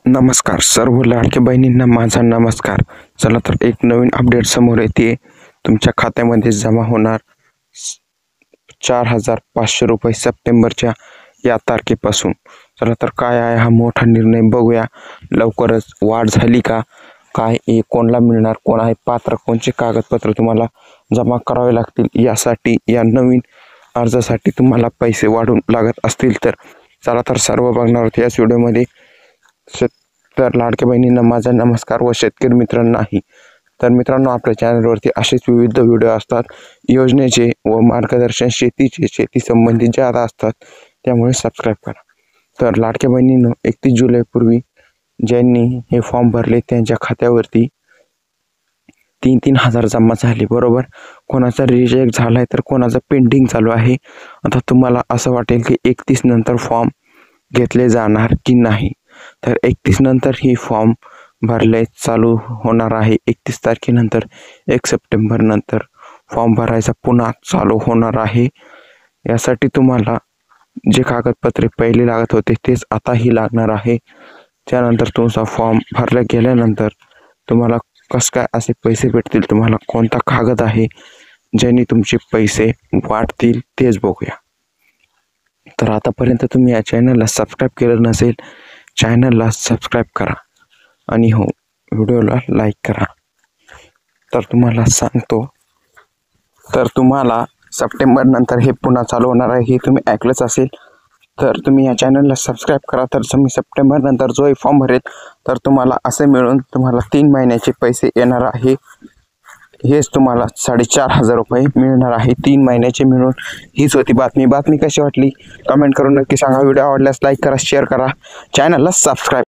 नमस्कार सर्व लाडक्या बहिणींना माझा नमस्कार। चला तर एक नवीन अपडेट समोर येते। तुमच्या खात्यामध्ये जमा होणार 4,500 रुपये सप्टेंबरच्या या तारखेपासून। चला तर काय आहे हा मोठा निर्णय बघूया। लवकरच वाढ झाली का काय, कोणाला मिळणार, कोण आहे पात्र, कोणचे कागदपत्र तुम्हाला जमा करावे लागतील, यासाठी या नवीन अर्जासाठी तुम्हाला पैसे वाढून लागत असतील तर चला तर सर्व बघणार आहोत याच व्हिडिओमध्ये। तर लाडक्या बहिणींना माझा नमस्कार व शेतकरी मित्रांनाही। तर मित्रांनो, आपल्या चॅनलवरती असेच विविध व्हिडिओ असतात योजनेचे व मार्गदर्शन शेती संबंधित ज्यादा असतात, त्यामुळे सबस्क्राईब करा। तर लाडक्या बहिणींनो, 31 जुलैपूर्वी ज्यांनी हे फॉर्म भरले त्यांच्या खात्यावरती 3-3 हजार जमा झाले, बरोबर। कोणाचा रिजेक्ट झालाय तर कोणाचा पेंडिंग चालू आहे। आता तुम्हाला असं वाटेल की 31 नंतर फॉर्म घेतले जाणार की नाही, तर 31 नंतर ही फॉर्म भरले चालू होणार आहे। 31 तारखेनंतर 1 सप्टेंबर नंतर फॉर्म भरायचा पुन्हा चालू होणार आहे। यासाठी तुम्हाला जे कागदपत्रे पहिले लागत होते तेच आताही लागणार आहे। त्यानंतर तुमचा फॉर्म भरला गेल्यानंतर तुम्हाला कसं काय असे पैसे भेटतील, तुम्हाला कोणता कागद आहे ज्याने तुमचे पैसे वाढतील तेच बघूया। तर आतापर्यंत तुम्ही या चॅनलला सबस्क्राईब केलं नसेल, चॅनलला सबस्क्राईब करा आणि हो, व्हिडिओला लाईक करा। तर तुम्हाला सांगतो, तर तुम्हाला सप्टेंबर नंतर हे पुन्हा चालू होणार आहे, हे तुम्ही ऐकलंच असेल। तर तुम्ही या चॅनलला सबस्क्राईब करा। तर तुम्ही सप्टेंबर नंतर जो फॉर्म भरेल तर तुम्हाला असे मिळून तुम्हाला 3 महिन्याचे पैसे येणार आहे। हेच तुम्हाला 4,500 रुपये मिळणार आहे 3 महिन्याचे मिळून। हीच होती बातमी कशी वाटली कमेंट करून नक्की सांगा। व्हिडिओ आवडल्यास लाईक करा, शेअर करा, चॅनलला सबस्क्राईब